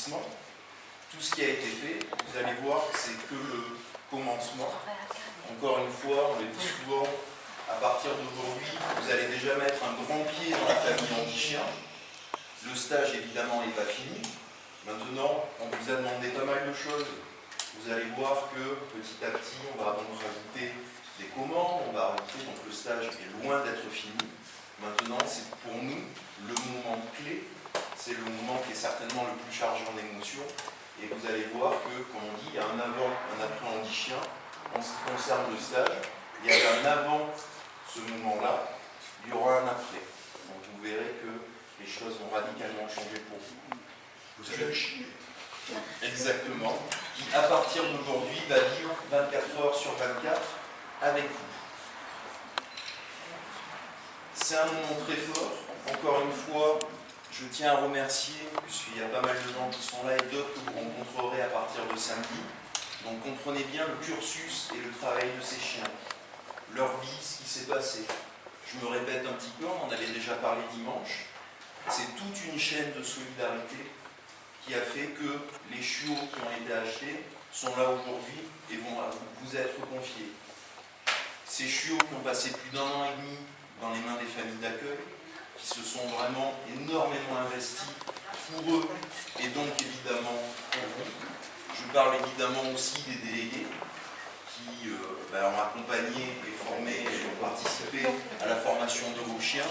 d'investissement. Tout ce qui a été fait, vous allez voir que c'est que le commencement. Encore une fois, on le dit souvent, à partir d'aujourd'hui, vous allez déjà mettre un grand pied dans la famille Andy-Chien. Le stage, évidemment, n'est pas fini. Maintenant, on vous a demandé pas mal de choses. Vous allez voir que petit à petit, on va donc rajouter des commandes, on va rajouter, donc le stage est loin d'être fini. Maintenant, c'est pour nous le moment clé, c'est le moment qui est certainement le plus chargé en émotions. Et vous allez voir que, comme on dit, il y a un avant, un après Andy-Chien. En ce qui concerne le stage, il y a un avant ce moment-là, il y aura un après. Donc vous verrez que les choses vont radicalement changer pour vous. Vous allez chier. Exactement. Qui, à partir d'aujourd'hui, va vivre 24 heures sur 24 avec vous. C'est un moment très fort. Encore une fois, je tiens à remercier, puisqu'il y a pas mal de gens qui sont là et d'autres que vous rencontrerez à partir de samedi. Donc comprenez bien le cursus et le travail de ces chiens, leur vie, ce qui s'est passé. Je me répète un petit peu, on en avait déjà parlé dimanche. C'est toute une chaîne de solidarité qui a fait que les chiots qui ont été achetés sont là aujourd'hui et vont vous être confiés. Ces chiots qui ont passé plus d'un an et demi dans les mains des familles d'accueil, qui se sont vraiment énormément investis pour eux et donc évidemment pour vous. Je parle évidemment aussi des délégués qui ont accompagné et formé et ont participé à la formation de vos chiens,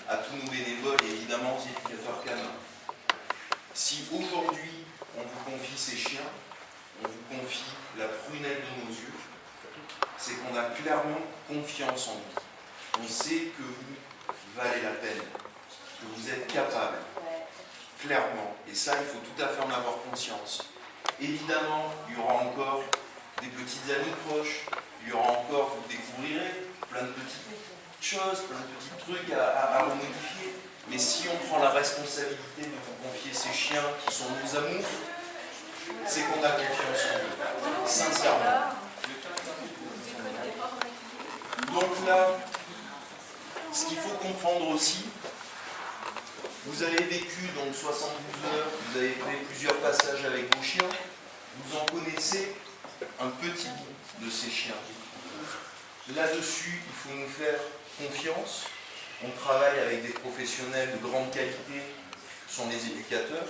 à tous nos bénévoles et évidemment aux éducateurs canins. Si aujourd'hui on vous confie ces chiens, on vous confie la prunelle de nos yeux, c'est qu'on a clairement confiance en vous. On sait que vous valez la peine, que vous êtes capable, clairement. Et ça, il faut tout à fait en avoir conscience. Évidemment, il y aura encore des petites amies proches, il y aura encore, vous découvrirez, plein de petites choses, plein de petits trucs à remodifier. Mais si on prend la responsabilité de vous confier ces chiens qui sont nos amours, c'est qu'on a confiance en eux, sincèrement. Donc là, ce qu'il faut comprendre aussi, vous avez vécu donc 72 heures, vous avez fait plusieurs passages avec vos chiens, vous en connaissez un petit bout de ces chiens. Là-dessus, il faut nous faire confiance. On travaille avec des professionnels de grande qualité, qui sont les éducateurs.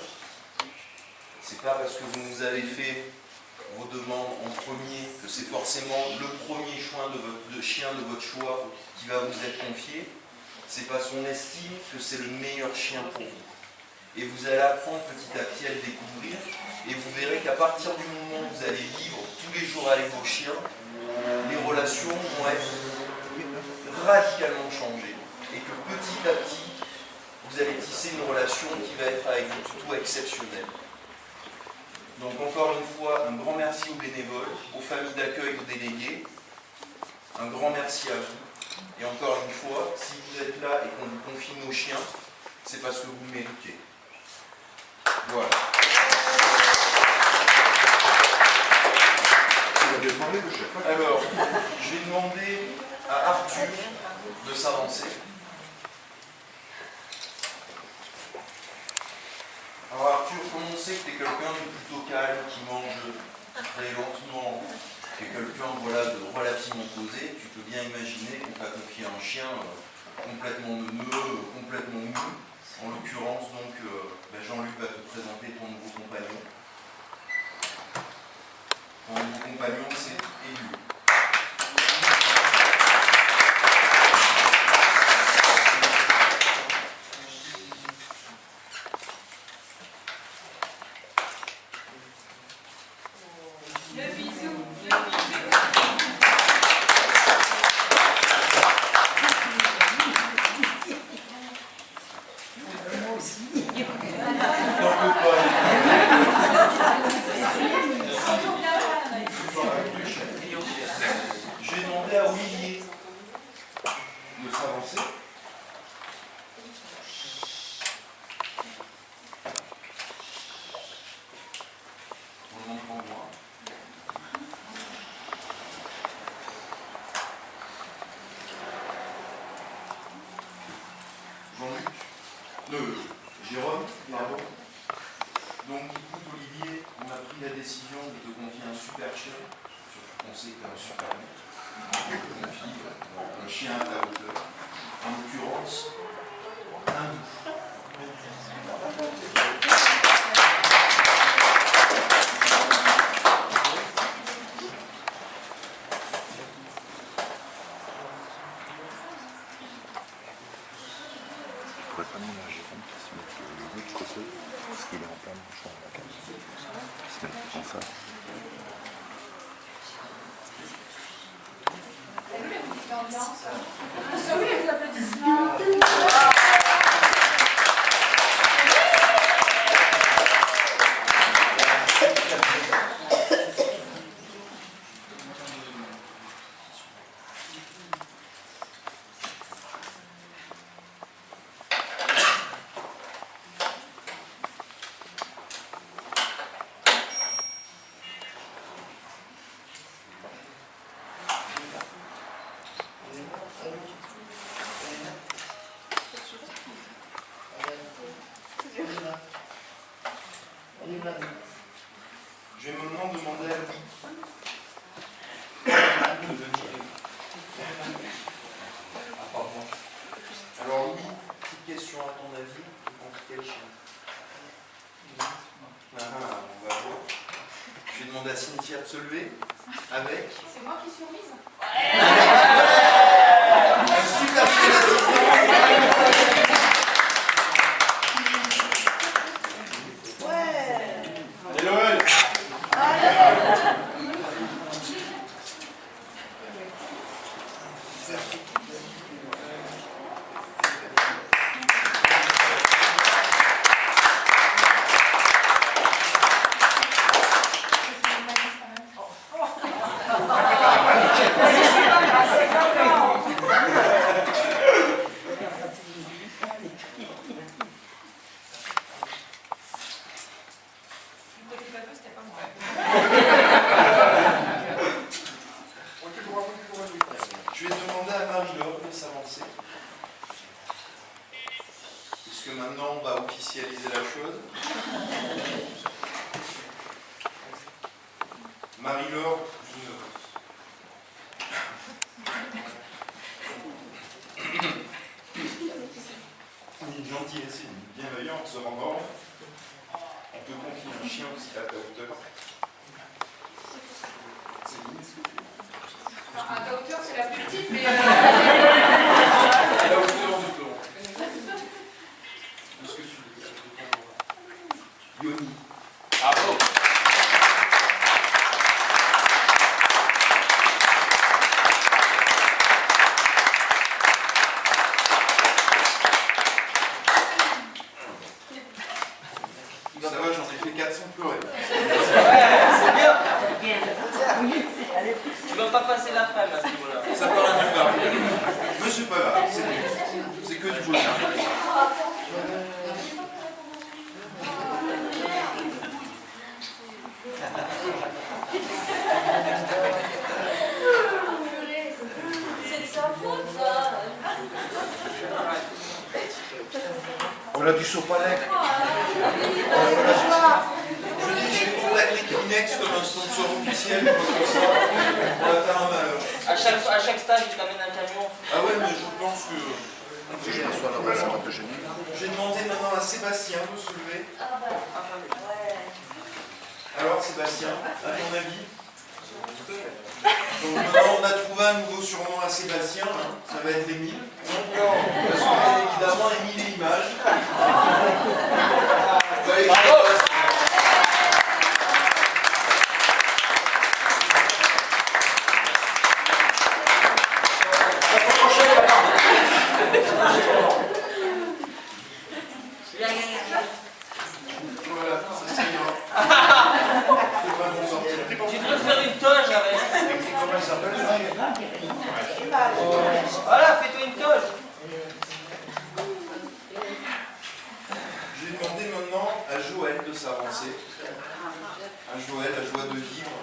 C'est pas parce que vous nous avez fait vos demandes en premier que c'est forcément le premier choix de chien de votre choix qui va vous être confié. C'est parce qu'on estime que c'est le meilleur chien pour vous. Et vous allez apprendre petit à petit à le découvrir. Et vous verrez qu'à partir du moment où vous allez vivre tous les jours avec vos chiens, les relations vont être radicalement changées. Et que petit à petit, vous allez tisser une relation qui va être avec vous tout exceptionnelle. Donc encore une fois, un grand merci aux bénévoles, aux familles d'accueil, aux délégués. Un grand merci à vous. Et encore une fois, si vous êtes là et qu'on vous confie nos chiens, c'est parce que vous le méritez. Voilà. Alors, je vais demander à Arthur de s'avancer. Alors Arthur, comme on sait que tu es quelqu'un de plutôt calme, qui mange très lentement, qui est quelqu'un de relativement posé, tu peux bien imaginer qu'on t'a confié un chien complètement neuneux, complètement mou. En l'occurrence, donc, Jean-Luc va te présenter ton nouveau compagnon. Ton nouveau compagnon, c'est Élu. écoute Olivier, on a pris la décision de te confier un super chien, surtout qu'on sait que t'es un super mec. On te confie un chien à ta hauteur, en l'occurrence, un loup. Je pourrais pas demander à Jérôme qui se mette le de côté, parce qu'il est en plein champ de la carte. Il se met comme ça. Oui, les applaudissements. Je vais maintenant demander à Louis de venir. Alors Louis, petite question à ton avis, contre quel chien? On va voir. Je vais demander à Cynthia de se lever avec. C'est moi qui suis remise. Un super chien d'assistance. Et Noël. Je vais demander à Marie-Laure de s'avancer. Puisque maintenant on va officialiser la chose. Marie-Laure, une gentillesse et une bienveillance en mort. On te confie un chien aussi à ta hauteur. À ta hauteur, c'est la plus petite, mais. À la hauteur du plan. Est-ce que tu veux Yoni. Ah bon. Ça va, j'en ai fait 4 sans pleurer. C'est bien. Tu vas pas passer l'après-midi à ce niveau-là. Ça part à nulle part. Mais c'est pas grave, c'est que du bonheur. C'est de sa faute, ça. Voilà du sopalec. Je dis, j'ai contacté Kleenex comme un sponsor officiel, comme ça, on va faire un malheur. À chaque stage, il t'amène un camion. Ah ouais, mais je pense que... J'ai demandé maintenant à Sébastien de se lever. Alors Sébastien, à ton avis? Donc maintenant on a trouvé un nouveau surnom à Sébastien, hein. Ça va être Émile. Parce que bien évidemment Émile et Images. Voilà, ça s'ira. C'est pas mon sortir. Tu peux faire une toge avec. Comment elle s'appelle? Voilà, fais-toi une toge. Je vais demander maintenant à Joël de s'avancer. À Joël, la joie de vivre.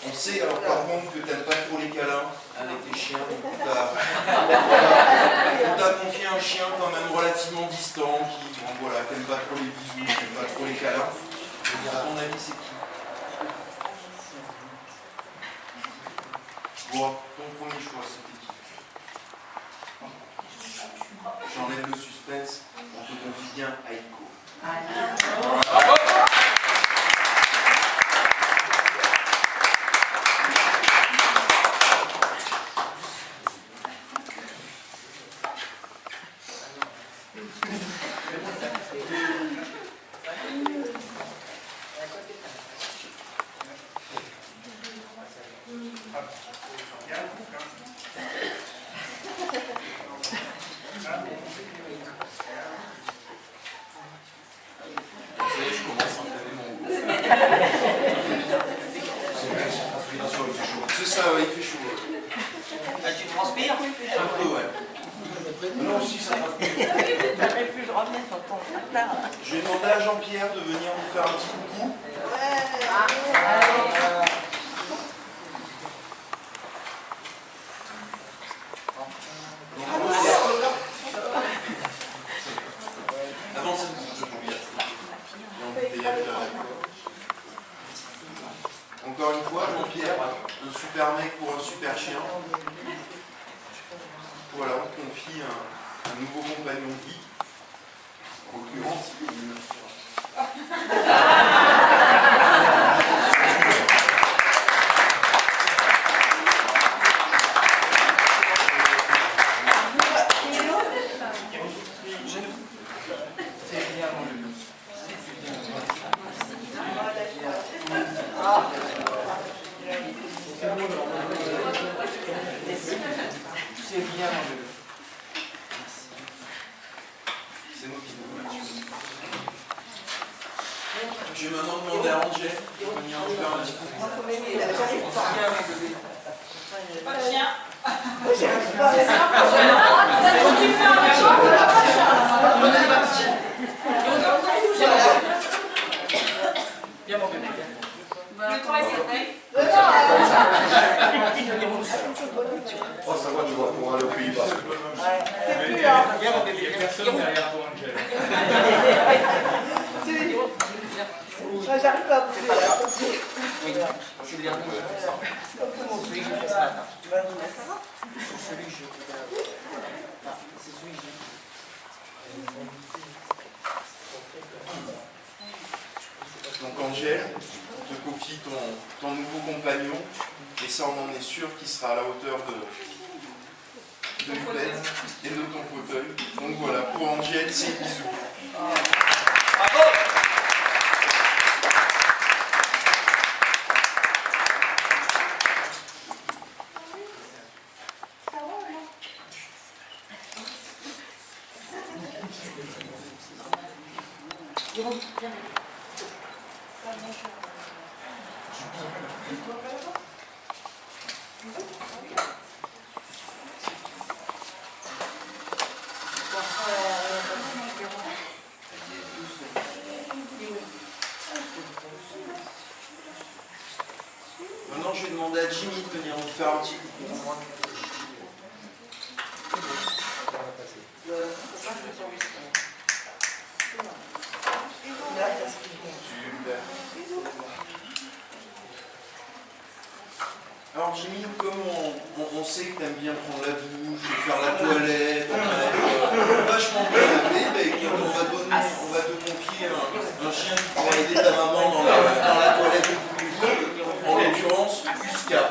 On sait alors par contre que tu n'aimes pas trop les câlins avec les chiens, donc on t'a confié un chien quand même relativement distant, qui n'aime pas trop les bisous, qui n'aime pas trop les câlins. ami, c'est qui? Bon, ton premier choix, c'était qui? J'enlève le suspense, on te confie bien Aiko. Bravo. Vous savez, je commence à entraîner mon goût. C'est ça, ouais, il fait chaud. Ah, tu transpires? Un peu, ouais. Non, si, ça va. Je vais demander à Jean-Pierre de venir vous faire un petit coucou. Avancez un petit peu, Jean-Pierre. Encore une fois, Jean-Pierre, un super mec pour un super chien. Voilà, on confie un nouveau compagnon de vie. En l'occurrence, il est une C'est moi qui vous remercie. Je vais maintenant demander à Angèle de venir nous faire un petit coup. Pas de chien. Viens mon bébé. Le temps est serré. Oh, ça va, tu vas pouvoir aller au Pays Basque. Viens mon bébé. Personne derrière toi, Angèle. J'arrive pas à bouger. Oui, c'est le dernier. Celui que j'ai fait ce matin. Celui que je... Ah, c'est celui que j'ai... Donc Angèle, on te confie ton nouveau compagnon, et ça on en est sûr qu'il sera à la hauteur de Hubert et de ton fauteuil. Donc voilà, pour Angèle, c'est bisous. Bravo. Maintenant, je vais demander à Jimmy de venir nous faire un petit coucou. Super. Alors Jimmy, comme on sait que tu aimes bien prendre la douche, faire la toilette, vachement bien laver, bah, écoute, on va te confier un chien qui pourra aider ta maman dans la toilette de tous les jours, en l'occurrence Uska.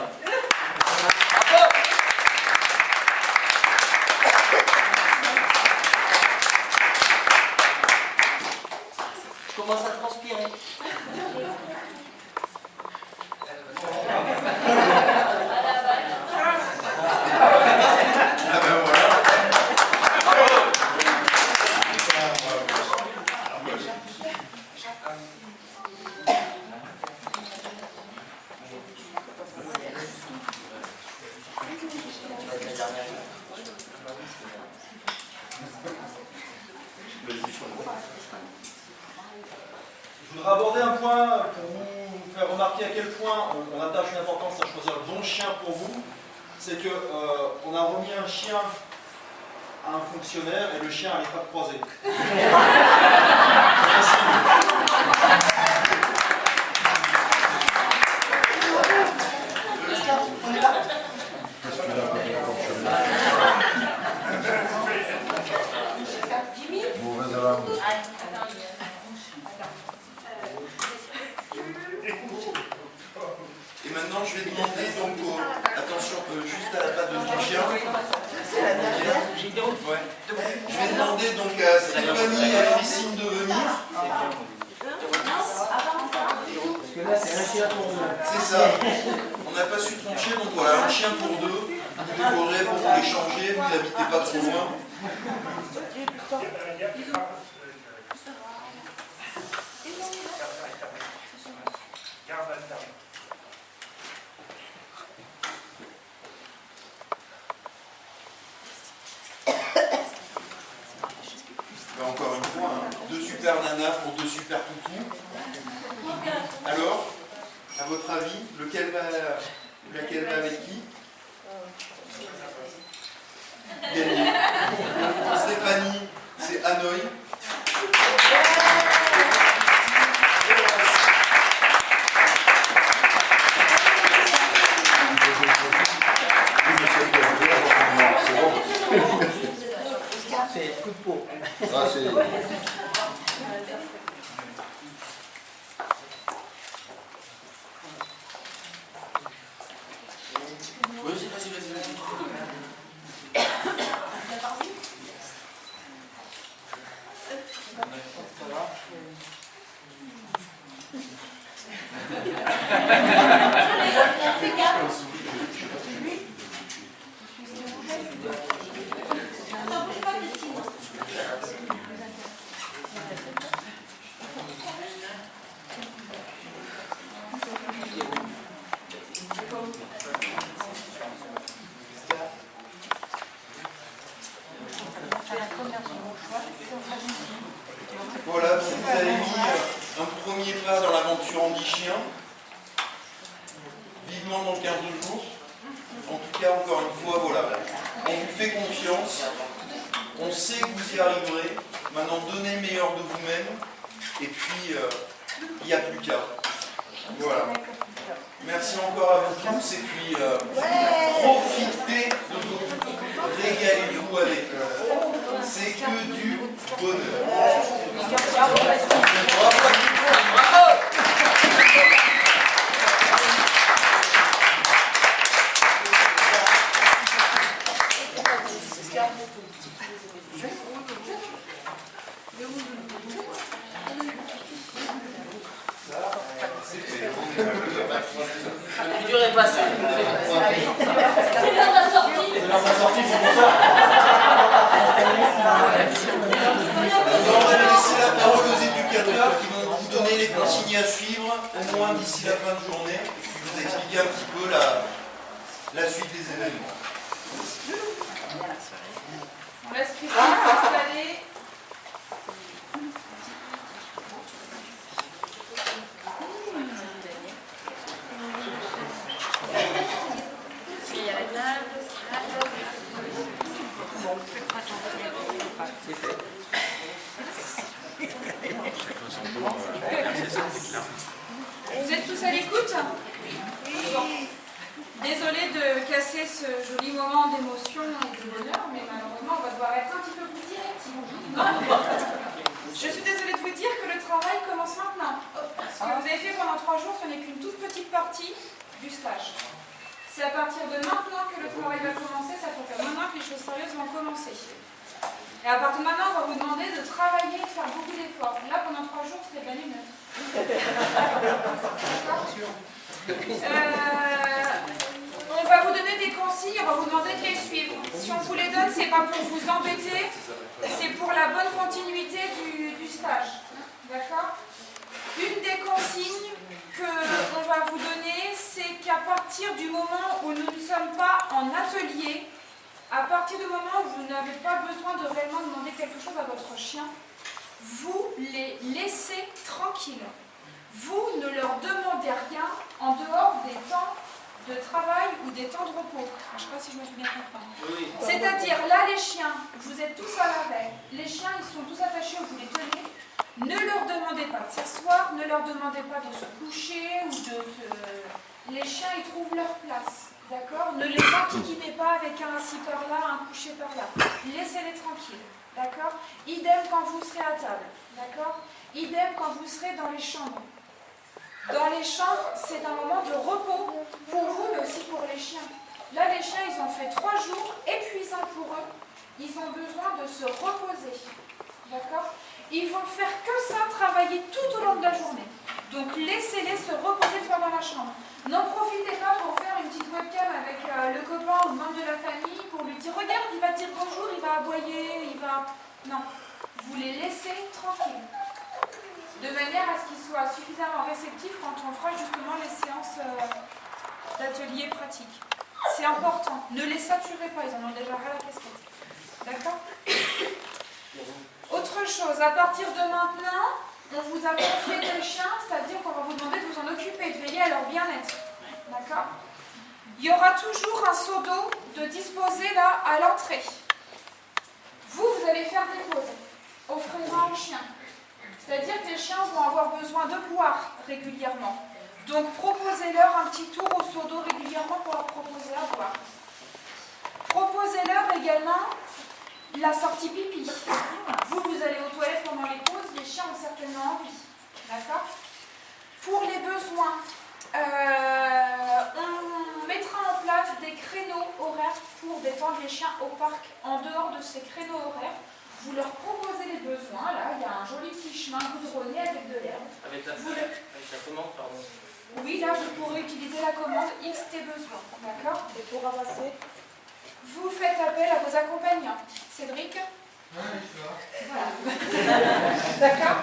Je commence à transpirer. Ah ben voilà. Je voudrais aborder un point pour vous faire remarquer à quel point on attache une importance à choisir le bon chien pour vous. C'est que on a remis un chien à un fonctionnaire et le chien n'arrive pas de croiser. je vais demander donc attention juste à la patte de ton chien. Ouais. Je vais demander donc à Stéphanie et à Christine de venir. Parce que là, c'est un chien pour deux. C'est ça. On n'a pas su trancher, donc voilà, un chien pour deux. Vous décorez pour vous l'échanger, vous n'habitez pas trop loin. Ben, encore une fois, hein, deux super nanas pour deux super toutous. Alors, à votre avis, laquelle va avec qui? Gagné. Stéphanie, c'est Hanoï. C'est coup de peau. Ah, c'est... Vas-y. Voilà, vous avez mis un premier pas dans l'aventure Andy Chien. Vivement dans 15 jours. En tout cas, encore une fois, voilà. On vous fait confiance. On sait que vous y arriverez. Maintenant, donnez le meilleur de vous-même. Et puis, il n'y a plus qu'à. Voilà. Merci encore à vous tous. Et puis, profitez de vous. Régalez-vous avec. C'est que du bonheur. Le dur est passé. C'est l'heure de la sortie. C'est l'heure de la sortie, c'est pour ça. On va laisser la parole aux éducateurs qui vont vous donner les consignes à suivre, au moins d'ici la fin de journée, et puis vous expliquer un petit peu la suite des événements. On laisse Christine s'installer. C'est fait. Vous êtes tous à l'écoute? Bon. Désolée de casser ce joli moment d'émotion et de bonheur, mais malheureusement, on va devoir être un petit peu plus direct. Je suis désolée de vous dire que le travail commence maintenant. Ce que vous avez fait pendant 3 jours, ce n'est qu'une toute petite partie du stage. C'est à partir de maintenant que le travail va commencer, ça fait maintenant que les choses sérieuses vont commencer. Et à partir de maintenant, on va vous demander de travailler, de faire beaucoup d'efforts. Là, pendant 3 jours, c'est de la lune. On va vous donner des consignes, on va vous demander de les suivre. Si on vous les donne, c'est pas pour vous embêter, c'est pour la bonne continuité du stage. D'accord? Une des consignes qu'on va vous donner, c'est qu'à partir du moment où nous ne sommes pas en atelier, à partir du moment où vous n'avez pas besoin de réellement demander quelque chose à votre chien, vous les laissez tranquilles. Vous ne leur demandez rien en dehors des temps de travail ou des temps de repos. Je ne sais pas si je me suis bien compris. Oui. C'est-à-dire, là, les chiens, vous êtes tous à l'arrêt. Les chiens, ils sont tous attachés, vous les tenez. Ne leur demandez pas de s'asseoir, ne leur demandez pas de se coucher ou de se... Les chiens, ils trouvent leur place. D'accord? Ne les enquiquinez pas avec un assis par là, un couché par là. Laissez-les tranquilles. D'accord? Idem quand vous serez à table. D'accord? Idem quand vous serez dans les chambres. Dans les chambres, c'est un moment de repos pour vous, mais aussi pour les chiens. Là, les chiens, ils ont fait 3 jours épuisants pour eux. Ils ont besoin de se reposer. D'accord? Ils vont faire que ça, travailler tout au long de la journée. Donc, laissez-les se reposer le soir dans la chambre. N'en profitez pas pour faire une petite webcam avec le copain ou membre de la famille pour lui dire « Regarde, il va te dire bonjour, il va aboyer, il va... » Non, vous les laissez tranquilles. De manière à ce qu'ils soient suffisamment réceptifs quand on fera justement les séances d'atelier pratique. C'est important. Ne les saturez pas, ils en ont déjà ras la casquette. D'accord? Autre chose, à partir de maintenant, on vous a confié des chiens, c'est-à-dire qu'on va vous demander de vous en occuper, de veiller à leur bien-être. D'accord? Il y aura toujours un seau d'eau de disposer là à l'entrée. Vous allez faire des pauses. Offrez-en aux chiens. C'est-à-dire que les chiens vont avoir besoin de boire régulièrement. Donc proposez-leur un petit tour au seau d'eau régulièrement pour leur proposer à boire. Proposez-leur également la sortie pipi. Vous allez aux toilettes pendant les pauses, les chiens ont certainement envie. D'accord? Pour les besoins, on mettra en place des créneaux horaires pour détendre les chiens au parc. En dehors de ces créneaux horaires, vous leur proposez les besoins. Là, il y a un joli petit chemin goudronné avec de l'herbe. Avec la commande, pardon. Oui, là, vous pourrez utiliser la commande XT besoin. D'accord? Et pour ramasser? Vous faites appel à vos accompagnants. Cédric? Voilà. D'accord?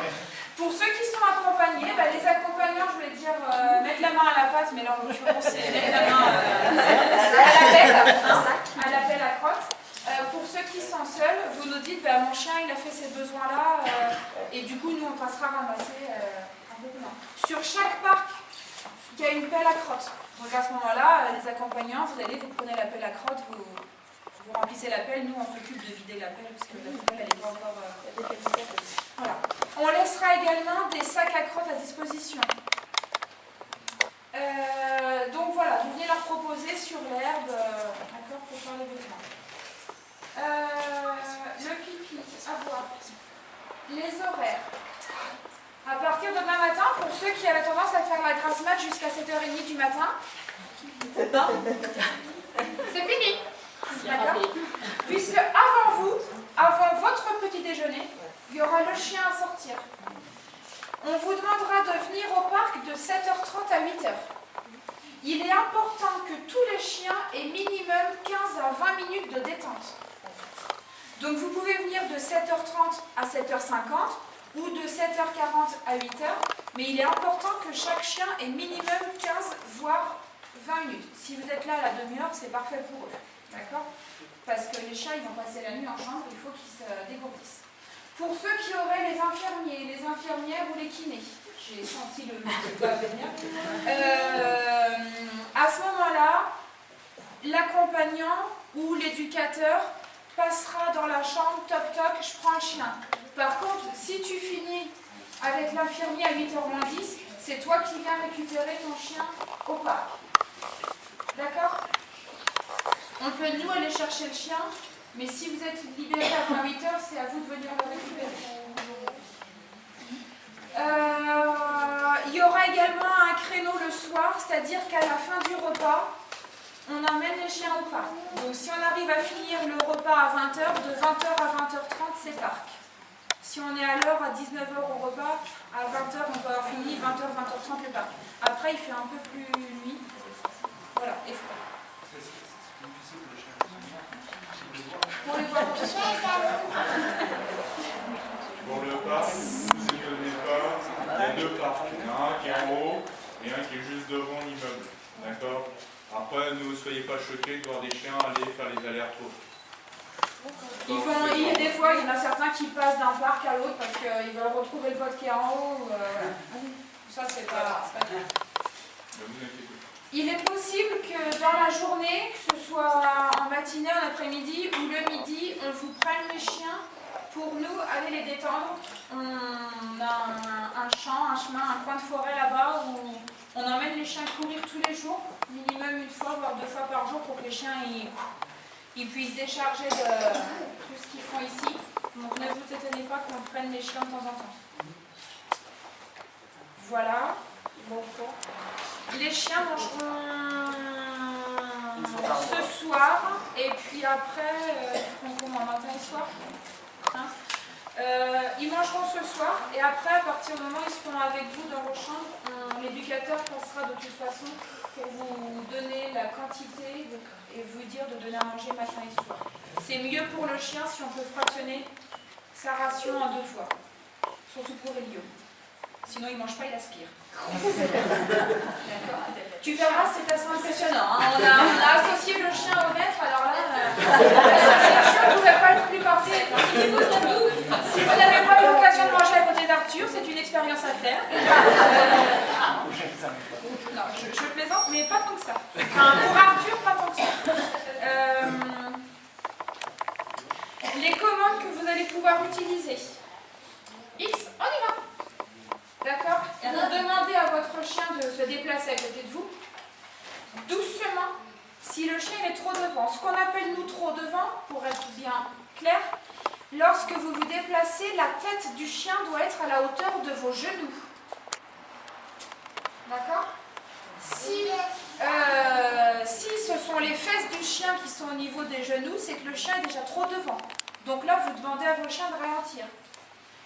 Pour ceux qui sont accompagnés, les accompagnants, je voulais dire mettre la main à la pâte, mais là en l'occurrence c'est mettre la main à la pelle à crotte. Pour ceux qui sont seuls, vous nous dites mon chien il a fait ces besoins-là et du coup nous on passera ramasser un peu plus loin. Sur chaque parc, il y a une pelle à crotte. Donc à ce moment-là, les accompagnants, vous allez, vous prenez la pelle à crotte, vous remplissez la pelle, nous on s'occupe de vider la pelle parce que la pelle elle n'est pas encore... Voilà. On laissera également des sacs à crotte à disposition. Donc voilà, vous venez leur proposer sur l'herbe, d'accord, pour faire les besoins. Le pipi, à boire. Les horaires. À partir de demain matin, pour ceux qui avaient tendance à faire la grasse mat jusqu'à 7h30 du matin, c'est fini. D'accord? Puisque avant votre petit déjeuner, il y aura le chien à sortir. On vous demandera de venir au parc de 7h30 à 8h. Il est important que tous les chiens aient minimum 15 à 20 minutes de détente. Donc vous pouvez venir de 7h30 à 7h50 ou de 7h40 à 8h, mais il est important que chaque chien ait minimum 15 voire 20 minutes. Si vous êtes là à la demi-heure, c'est parfait pour eux. D'accord? Parce que les chiens, ils vont passer la nuit en chambre, il faut qu'ils se dégourdissent. Pour ceux qui auraient les infirmiers, les infirmières ou les kinés, j'ai senti le mot de pas venir, à ce moment-là, l'accompagnant ou l'éducateur passera dans la chambre, toc toc, je prends un chien. Par contre, si tu finis avec l'infirmier à 8h-10, c'est toi qui viens récupérer ton chien au parc. D'accord? On peut nous aller chercher le chien, mais si vous êtes libéré avant 8h, c'est à vous de venir le récupérer. Il y aura également un créneau le soir, c'est-à-dire qu'à la fin du repas, on emmène les chiens au parc. Donc si on arrive à finir le repas à 20h, de 20h à 20h30, c'est parc. Si on est à l'heure à 19h au repas, à 20h, on peut avoir fini, 20h, 20h30 le parc. Après, il fait un peu plus nuit. Voilà, et froid. Pour les voir aussi. Pour le parc, vous imaginez pas, il y a deux parcs. Il y en a un qui est en haut et un qui est juste devant l'immeuble. D'accord? Après, ne soyez pas choqués de voir des chiens aller faire les allers-retours. Des fois, il y en a certains qui passent d'un parc à l'autre parce qu'ils veulent retrouver le pote qui est en haut. Voilà. Ça, c'est pas bien. Il est possible que dans la journée, que ce soit en matinée, en après-midi ou le midi, on vous prenne les chiens pour nous aller les détendre. On a un champ, un chemin, un coin de forêt là-bas où on emmène les chiens courir tous les jours, minimum une fois, voire 2 fois par jour pour que les chiens ils puissent décharger de tout ce qu'ils font ici. Donc ne vous étonnez pas qu'on prenne les chiens de temps en temps. Voilà. Les chiens mangeront ce soir, et puis après, ils feront comment, matin et soir, hein? Ils mangeront ce soir, et après, à partir du moment où ils seront avec vous dans vos chambres, l'éducateur passera de toute façon pour vous donner la quantité et vous dire de donner à manger matin et soir. C'est mieux pour le chien si on peut fractionner sa ration en 2 fois, surtout pour Elio. Sinon, il ne mange pas, il aspire. D'accord. Tu verras, c'est assez impressionnant. Hein. On a associé le chien au maître, alors là, le chien ne pouvait pas être plus parfait. Si vous n'avez pas eu l'occasion de manger à côté d'Arthur, c'est une expérience à faire. Non, je plaisante, mais pas tant que ça. Enfin, pour Arthur, pas tant que ça. Les commandes que vous allez pouvoir utiliser. X, on y va. D'accord? Vous demandez à votre chien de se déplacer à côté de vous, doucement, si le chien est trop devant. Ce qu'on appelle nous trop devant, pour être bien clair, lorsque vous vous déplacez, la tête du chien doit être à la hauteur de vos genoux. D'accord? Si ce sont les fesses du chien qui sont au niveau des genoux, c'est que le chien est déjà trop devant. Donc là, vous demandez à vos chiens de ralentir.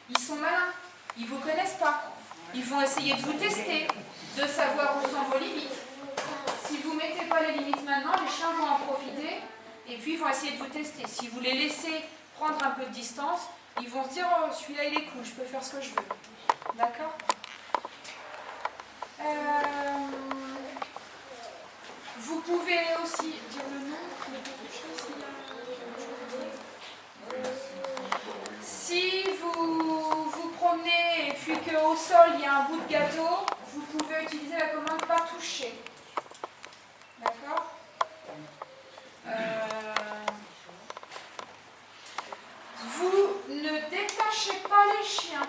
Ils sont malins, ils ne vous connaissent pas. Ils vont essayer de vous tester, de savoir où sont vos limites. Si vous ne mettez pas les limites maintenant, les chiens vont en profiter et puis ils vont essayer de vous tester. Si vous les laissez prendre un peu de distance, ils vont se dire « Oh, celui-là il est cool, je peux faire ce que je veux. » D'accord? Vous pouvez aussi dire le nom, mais quelque chose, si vous vous promenez et puis qu'au sol il y a un bout de gâteau, vous pouvez utiliser la commande « pas toucher ». D'accord? Vous ne détachez pas les chiens.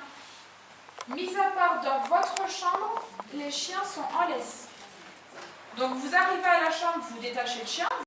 Mis à part dans votre chambre, les chiens sont en laisse. Donc vous arrivez à la chambre, vous détachez le chien.